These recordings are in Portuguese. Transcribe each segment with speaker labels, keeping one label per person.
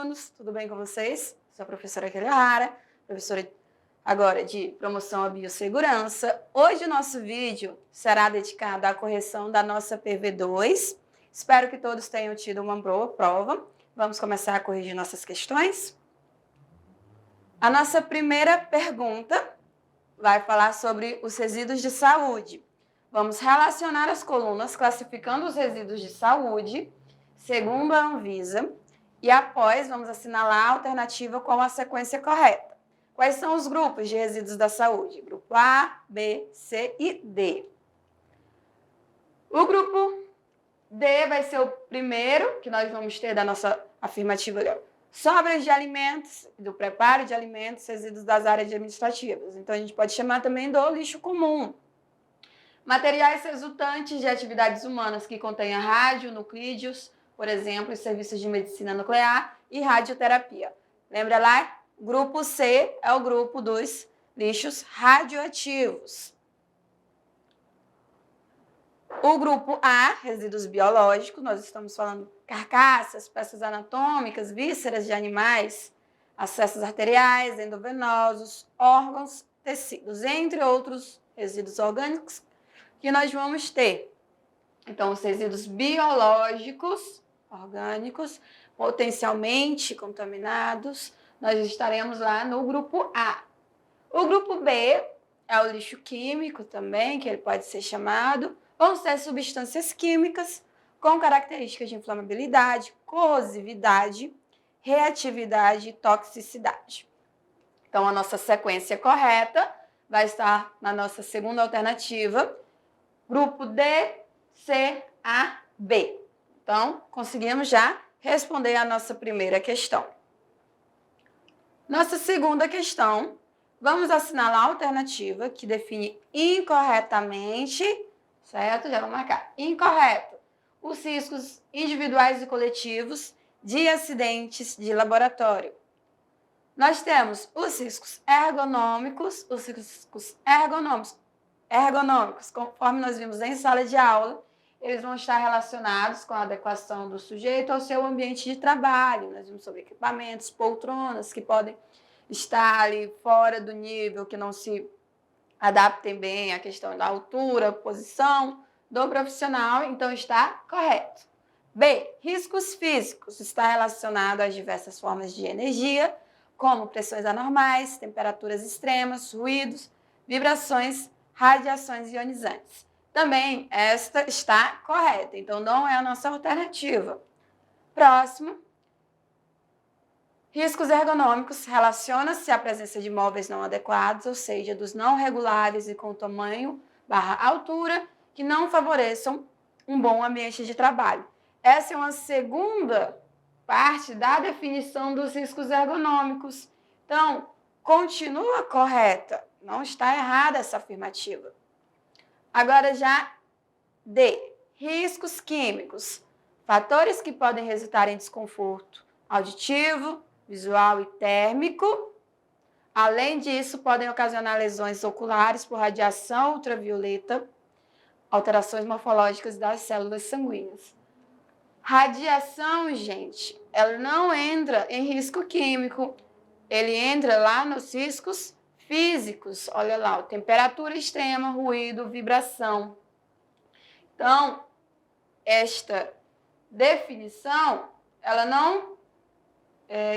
Speaker 1: alunos, tudo bem com vocês? Sou a professora Kelihara, professora agora de promoção à biossegurança. Hoje o nosso vídeo será dedicado à correção da nossa PV2. Espero que todos tenham tido uma boa prova. Vamos começar a corrigir nossas questões? A nossa primeira pergunta vai falar sobre os resíduos de saúde. Vamos relacionar as colunas classificando os resíduos de saúde segundo a Anvisa e após vamos assinalar a alternativa com a sequência correta. Quais são os grupos de resíduos da saúde? Grupo A, B, C e D. O grupo D vai ser o primeiro que nós vamos ter da nossa afirmativa. Sobras de alimentos, do preparo de alimentos, resíduos das áreas administrativas. Então, a gente pode chamar também do lixo comum. Materiais resultantes de atividades humanas que contenham radionuclídeos, por exemplo, os serviços de medicina nuclear e radioterapia. Lembra lá? Grupo C é o grupo dos lixos radioativos. O grupo A, resíduos biológicos, nós estamos falando carcaças, peças anatômicas, vísceras de animais, acessos arteriais, endovenosos, órgãos, tecidos, entre outros resíduos orgânicos que nós vamos ter. Então, os resíduos biológicos, orgânicos, potencialmente contaminados, nós estaremos lá no grupo A. O grupo B é o lixo químico também, que ele pode ser chamado, vão ser substâncias químicas com características de inflamabilidade, corrosividade, reatividade e toxicidade. Então, a nossa sequência correta vai estar na nossa segunda alternativa, grupo D, C, A, B. Então, conseguimos já responder a nossa primeira questão. Nossa segunda questão, vamos assinalar a alternativa que define incorretamente, certo? Já vou marcar. Incorreto. Os riscos individuais e coletivos de acidentes de laboratório. Nós temos os riscos ergonômicos, conforme nós vimos em sala de aula, eles vão estar relacionados com a adequação do sujeito ao seu ambiente de trabalho. Nós vimos sobre equipamentos, poltronas que podem estar ali fora do nível, que não se adaptem bem à questão da altura, posição do profissional, então está correto. B, riscos físicos, está relacionado às diversas formas de energia, como pressões anormais, temperaturas extremas, ruídos, vibrações, radiações ionizantes. Também esta está correta, então não é a nossa alternativa. Próximo. Riscos ergonômicos relaciona-se à presença de móveis não adequados, ou seja, dos não regulares e com tamanho/altura, que não favoreçam um bom ambiente de trabalho. Essa é uma segunda parte da definição dos riscos ergonômicos. Então, continua correta, não está errada essa afirmativa. Agora já D, riscos químicos, fatores que podem resultar em desconforto auditivo, visual e térmico. Além disso, podem ocasionar lesões oculares por radiação ultravioleta, alterações morfológicas das células sanguíneas. Radiação, gente, ela não entra em risco químico, ele entra lá nos riscos físicos. Olha lá, temperatura extrema, ruído, vibração. Então, esta definição, ela não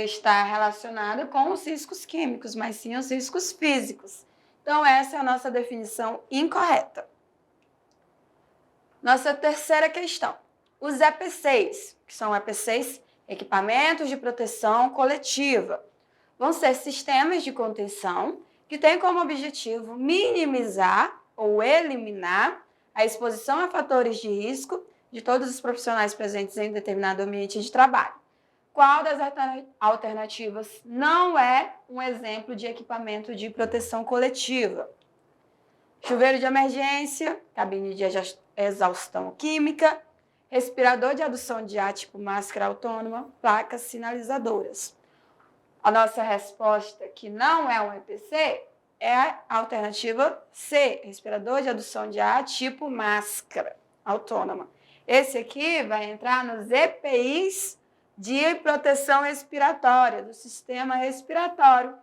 Speaker 1: está relacionada com os riscos químicos, mas sim os riscos físicos. Então, essa é a nossa definição incorreta. Nossa terceira questão. Os EPCs, que são EPCs, equipamentos de proteção coletiva, vão ser sistemas de contenção que têm como objetivo minimizar ou eliminar a exposição a fatores de risco de todos os profissionais presentes em determinado ambiente de trabalho. Qual das alternativas não é um exemplo de equipamento de proteção coletiva? Chuveiro de emergência, cabine de exaustão química, respirador de adução de ar tipo máscara autônoma, placas sinalizadoras. A nossa resposta, que não é um EPC, é a alternativa C, respirador de adução de ar tipo máscara autônoma. Esse aqui vai entrar nos EPIs de proteção respiratória, do sistema respiratório.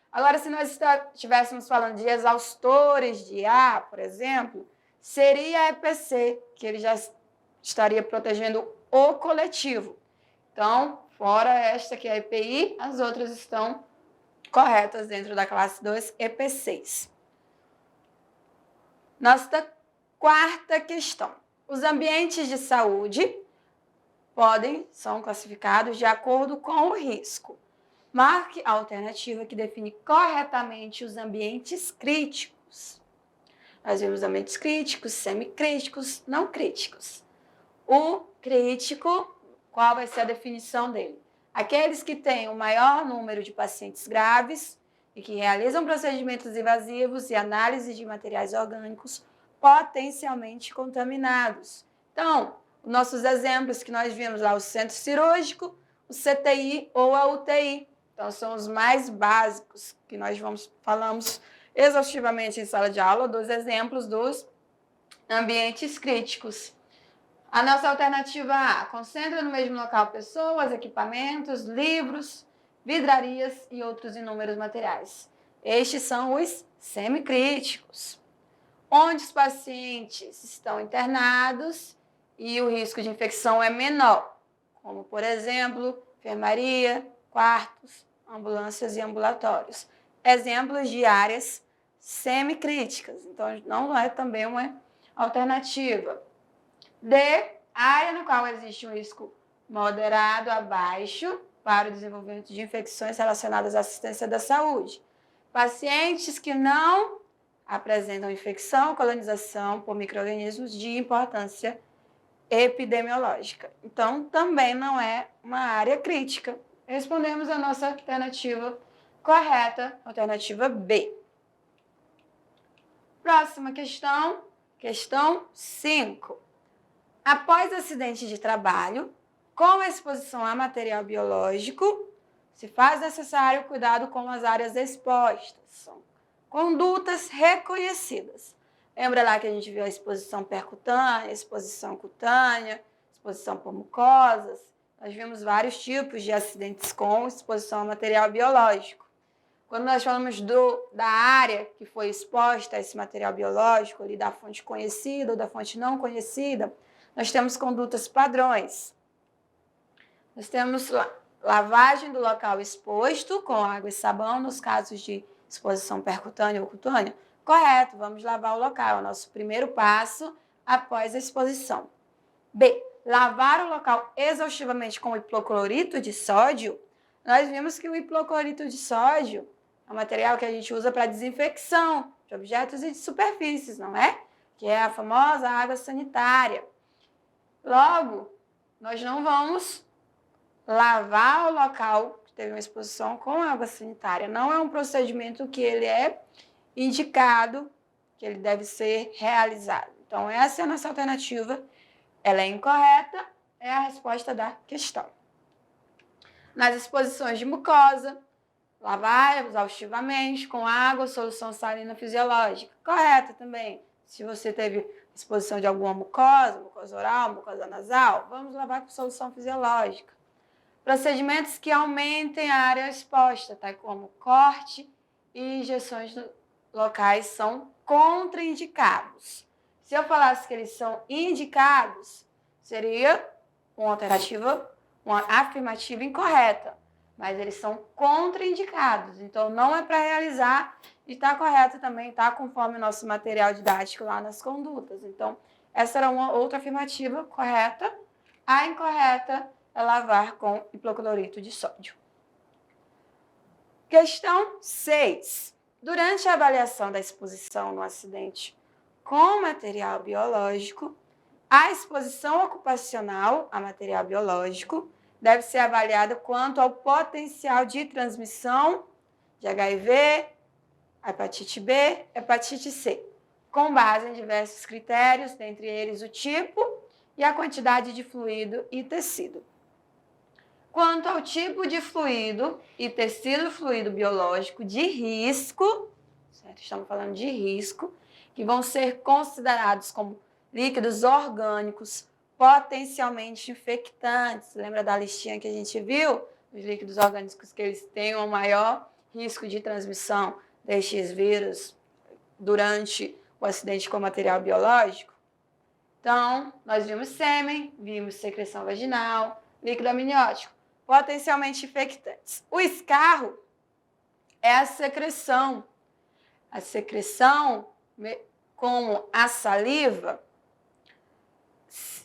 Speaker 1: Agora, se nós estivéssemos falando de exaustores de ar, por exemplo, seria a EPC, que ele já estaria protegendo o coletivo. Então, fora esta que é a EPI, as outras estão corretas dentro da classe 2 EPCs. Nossa quarta questão. Os ambientes de saúde são classificados de acordo com o risco. Marque a alternativa que define corretamente os ambientes críticos. Nós vimos ambientes críticos, semicríticos, não críticos. O crítico, qual vai ser a definição dele? Aqueles que têm o maior número de pacientes graves e que realizam procedimentos invasivos e análise de materiais orgânicos potencialmente contaminados. Então, nossos exemplos que nós vimos lá, o centro cirúrgico, o CTI ou a UTI. Então, são os mais básicos que nós falamos exaustivamente em sala de aula, dos exemplos dos ambientes críticos. A nossa alternativa A, concentra no mesmo local pessoas, equipamentos, livros, vidrarias e outros inúmeros materiais. Estes são os semicríticos, onde os pacientes estão internados e o risco de infecção é menor, como, por exemplo, enfermaria, quartos, ambulâncias e ambulatórios. Exemplos de áreas semicríticas, então não é também uma alternativa. D, área no qual existe um risco moderado a baixo para o desenvolvimento de infecções relacionadas à assistência da saúde. Pacientes que não apresentam infecção ou colonização por micro-organismos de importância epidemiológica. Então, também não é uma área crítica. Respondemos a nossa alternativa correta, alternativa B. Próxima questão, questão 5. Após acidente de trabalho, com a exposição a material biológico, se faz necessário cuidado com as áreas expostas. São condutas reconhecidas. Lembra lá que a gente viu a exposição percutânea, exposição cutânea, exposição por mucosas? Nós vimos vários tipos de acidentes com exposição a material biológico. Quando nós falamos da área que foi exposta a esse material biológico, ali da fonte conhecida ou da fonte não conhecida, nós temos condutas padrões. Nós temos lavagem do local exposto com água e sabão, nos casos de exposição percutânea ou cutânea. Correto, vamos lavar o local, é o nosso primeiro passo após a exposição. B, lavar o local exaustivamente com hipoclorito de sódio. Nós vimos que o hipoclorito de sódio é um material que a gente usa para desinfecção de objetos e de superfícies, não é? Que é a famosa água sanitária. Logo, nós não vamos lavar o local que teve uma exposição com água sanitária. Não é um procedimento que ele é indicado, que ele deve ser realizado. Então, essa é a nossa alternativa. Ela é incorreta, é a resposta da questão. Nas exposições de mucosa, lavar exaustivamente com água, solução salina fisiológica. Correta também. Se você teve exposição de alguma mucosa, mucosa oral, mucosa nasal, vamos lavar com solução fisiológica. Procedimentos que aumentem a área exposta, tá? Como corte e injeções locais são contraindicados. Se eu falasse que eles são indicados, seria uma alternativa, uma afirmativa incorreta. Mas eles são contraindicados, então não é para realizar e está correto também, está conforme o nosso material didático lá nas condutas. Então, essa era uma outra afirmativa correta. A incorreta é lavar com hipoclorito de sódio. Questão 6. Durante a avaliação da exposição no acidente com material biológico, a exposição ocupacional a material biológico deve ser avaliada quanto ao potencial de transmissão de HIV, hepatite B, hepatite C, com base em diversos critérios, dentre eles o tipo e a quantidade de fluido e tecido. Quanto ao tipo de fluido e tecido fluido biológico de risco, certo? Estamos falando de risco, que vão ser considerados como líquidos orgânicos potencialmente infectantes. Lembra da listinha que a gente viu? Os líquidos orgânicos que eles têm um maior risco de transmissão destes vírus durante o acidente com material biológico? Então, nós vimos sêmen, vimos secreção vaginal, líquido amniótico, potencialmente infectantes. O escarro é a secreção. A secreção, como a saliva,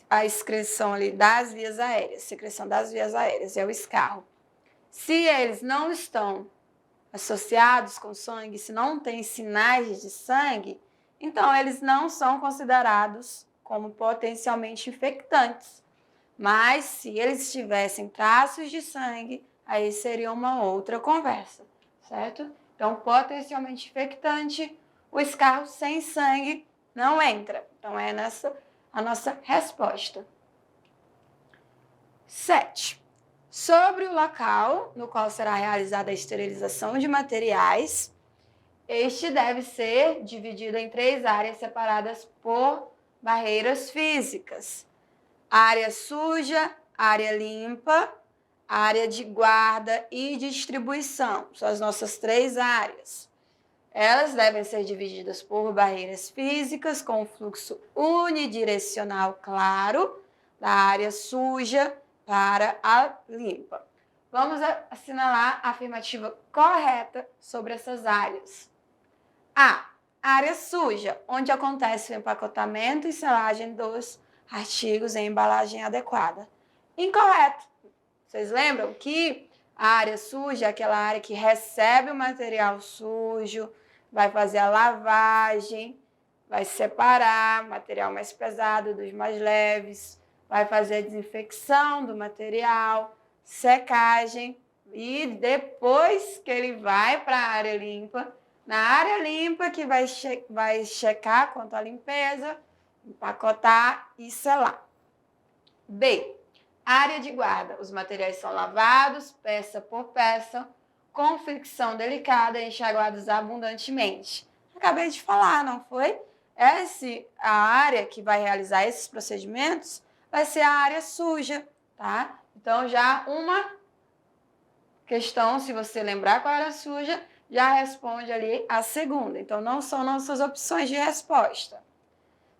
Speaker 1: a excreção ali das vias aéreas, secreção das vias aéreas, é o escarro. Se eles não estão associados com sangue, se não tem sinais de sangue, então eles não são considerados como potencialmente infectantes. Mas se eles tivessem traços de sangue, aí seria uma outra conversa, certo? Então, potencialmente infectante, o escarro sem sangue não entra. Então, é nessa a nossa resposta. 7. Sobre o local no qual será realizada a esterilização de materiais, este deve ser dividido em 3 áreas separadas por barreiras físicas. Área suja, área limpa, área de guarda e distribuição. São as nossas 3 áreas. Elas devem ser divididas por barreiras físicas com fluxo unidirecional claro, da área suja para a limpa. Vamos assinalar a afirmativa correta sobre essas áreas. A. Área suja, onde acontece o empacotamento e selagem dos artigos em embalagem adequada. Incorreto. Vocês lembram que a área suja é aquela área que recebe o material sujo, vai fazer a lavagem, vai separar o material mais pesado dos mais leves, vai fazer a desinfecção do material, secagem, e depois que ele vai para a área limpa, na área limpa que vai checar quanto à limpeza, empacotar e selar. B. Área de guarda. Os materiais são lavados, peça por peça, com fricção delicada e enxaguados abundantemente. Acabei de falar, não foi? A área que vai realizar esses procedimentos vai ser a área suja, tá? Então, já uma questão, se você lembrar qual era suja, já responde ali a segunda. Então, não são nossas opções de resposta.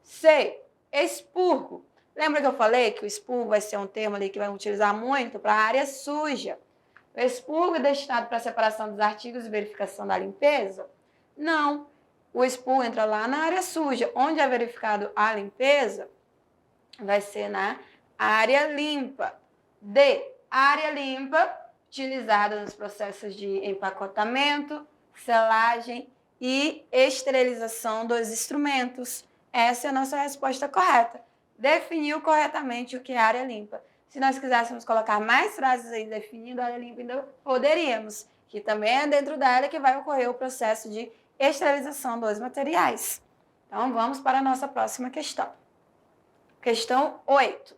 Speaker 1: C. Expurgo. Lembra que eu falei que o expurgo vai ser um termo ali que vai utilizar muito para a área suja? O expurgo é destinado para a separação dos artigos e verificação da limpeza? Não. O expurgo entra lá na área suja. Onde é verificado a limpeza, vai ser na área limpa. D. Área limpa, utilizada nos processos de empacotamento, selagem e esterilização dos instrumentos. Essa é a nossa resposta correta. Definiu corretamente o que é área limpa. Se nós quiséssemos colocar mais frases aí definindo a área limpa, ainda poderíamos, que também é dentro dela que vai ocorrer o processo de esterilização dos materiais. Então, vamos para a nossa próxima questão. Questão 8.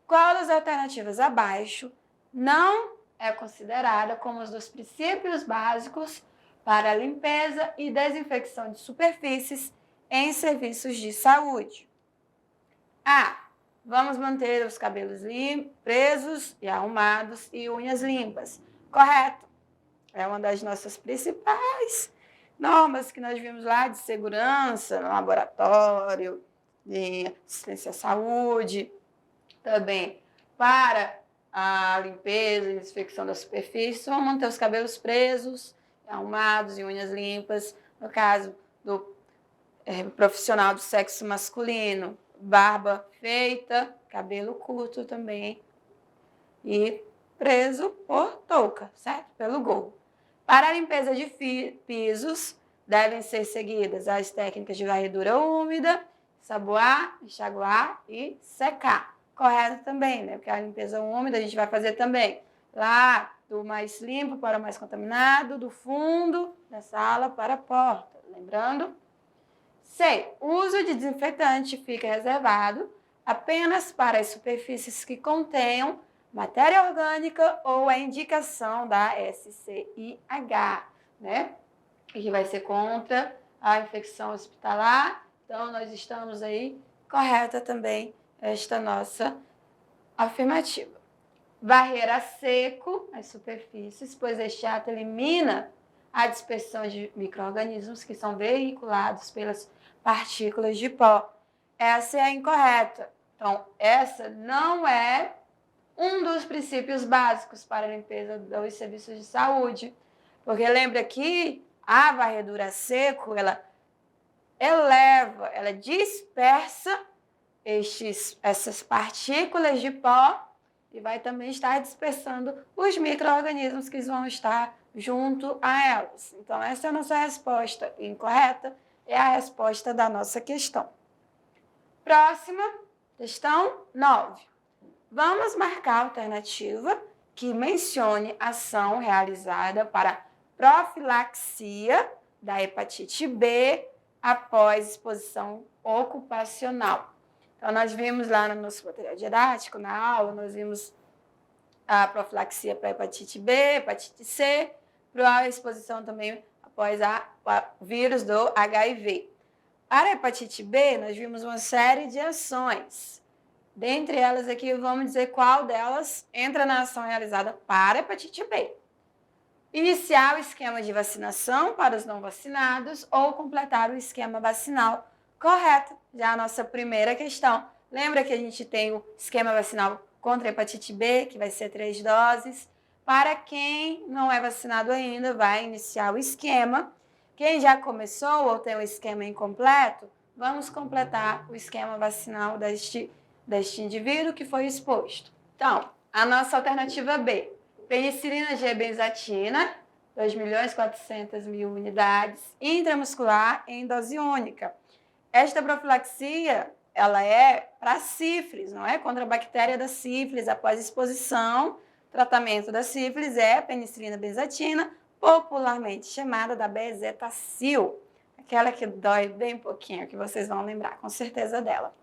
Speaker 1: Qual das alternativas abaixo não é considerada como um dos princípios básicos para a limpeza e desinfecção de superfícies em serviços de saúde? A. Vamos manter os cabelos presos e arrumados e unhas limpas. Correto. É uma das nossas principais normas que nós vimos lá de segurança no laboratório, de assistência à saúde, também para a limpeza e desinfecção da superfície. Vamos manter os cabelos presos, arrumados e unhas limpas. No caso do profissional do sexo masculino, barba feita, cabelo curto também e preso por touca, certo? Pelo gorro. Para a limpeza de pisos, devem ser seguidas as técnicas de varredura úmida, saboar, enxaguar e secar. Correto também, né? Porque a limpeza úmida a gente vai fazer também lá do mais limpo para o mais contaminado, do fundo da sala para a porta. Lembrando? C. O uso de desinfetante fica reservado apenas para as superfícies que contenham matéria orgânica ou a indicação da SCIH, né? Que vai ser contra a infecção hospitalar. Então, nós estamos aí correta também esta nossa afirmativa. Varrer a seco as superfícies, pois este ato elimina a dispersão de micro-organismos que são veiculados pelas partículas de pó. Essa é a incorreta. Então, essa não é um dos princípios básicos para a limpeza dos serviços de saúde. Porque lembra que a varredura a seco, ela eleva, ela dispersa essas partículas de pó e vai também estar dispersando os micro-organismos que vão estar junto a elas. Então, essa é a nossa resposta incorreta, é a resposta da nossa questão. Próxima, questão 9. Vamos marcar a alternativa que mencione ação realizada para profilaxia da hepatite B após exposição ocupacional. Então, nós vimos lá no nosso material didático, na aula, nós vimos a profilaxia para hepatite B, hepatite C, para a exposição também após o vírus do HIV. Para a hepatite B, nós vimos uma série de ações. Dentre elas aqui, vamos dizer qual delas entra na ação realizada para a hepatite B. Iniciar o esquema de vacinação para os não vacinados ou completar o esquema vacinal correto. Já a nossa primeira questão. Lembra que a gente tem o esquema vacinal contra a hepatite B, que vai ser 3 doses. Para quem não é vacinado ainda, vai iniciar o esquema. Quem já começou ou tem o esquema incompleto, vamos completar o esquema vacinal deste indivíduo que foi exposto. Então, a nossa alternativa B. Penicilina G benzatina, 2.400.000 unidades, intramuscular em dose única. Esta profilaxia, ela é para sífilis, não é? Contra a bactéria da sífilis, após exposição, tratamento da sífilis é penicilina benzatina, popularmente chamada da bezetacil, aquela que dói bem pouquinho, que vocês vão lembrar com certeza dela.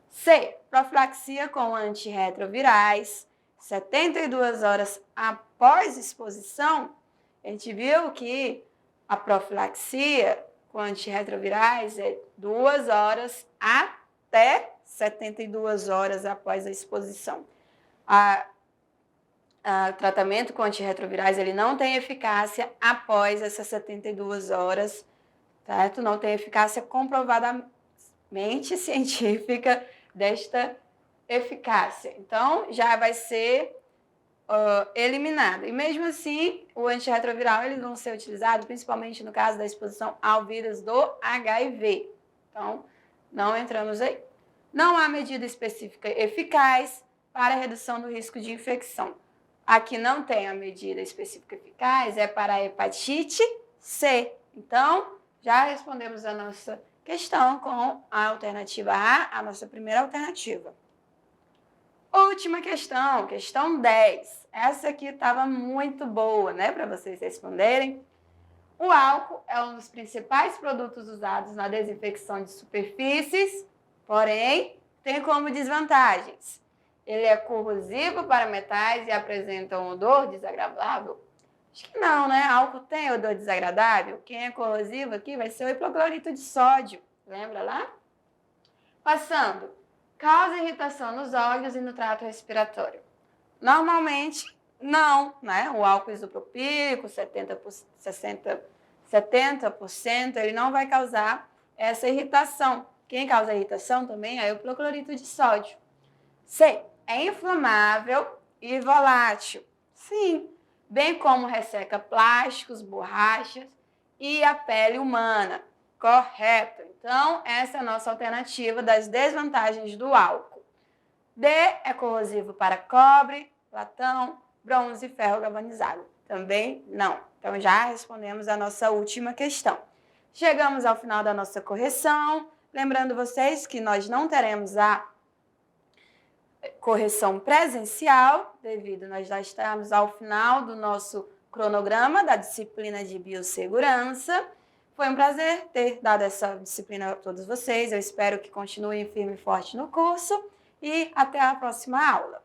Speaker 1: C. Profilaxia com antirretrovirais, 72 horas após exposição. A gente viu que a profilaxia com antirretrovirais é 2 horas até 72 horas após a exposição. O tratamento com antirretrovirais ele não tem eficácia após essas 72 horas, certo? Não tem eficácia comprovadamente científica desta eficácia. Então, já vai ser eliminado. E mesmo assim, o antirretroviral eles vão ser utilizados principalmente no caso da exposição ao vírus do HIV. Então, não entramos aí. Não há medida específica eficaz para a redução do risco de infecção. Aqui não tem a medida específica eficaz, é para a hepatite C. Então, já respondemos a nossa questão com a alternativa A, a nossa primeira alternativa. Última questão, questão 10. Essa aqui estava muito boa, né, para vocês responderem. O álcool é um dos principais produtos usados na desinfecção de superfícies, porém, tem como desvantagens. Ele é corrosivo para metais e apresenta um odor desagradável? Acho que não, né? Álcool tem odor desagradável. Quem é corrosivo aqui vai ser o hipoclorito de sódio. Lembra lá? Passando. Causa irritação nos olhos e no trato respiratório. Normalmente, não, né? O álcool isopropílico, 70%, ele não vai causar essa irritação. Quem causa irritação também é o hipoclorito de sódio. C. É inflamável e volátil. Sim, bem como resseca plásticos, borrachas e a pele humana. Correto. Então, essa é a nossa alternativa das desvantagens do álcool. D. É corrosivo para cobre, latão, bronze e ferro galvanizado. Também não. Então, já respondemos a nossa última questão. Chegamos ao final da nossa correção. Lembrando vocês que nós não teremos a correção presencial, devido nós já estamos ao final do nosso cronograma da disciplina de biossegurança. Foi um prazer ter dado essa disciplina a todos vocês. Eu espero que continuem firme e forte no curso e até a próxima aula.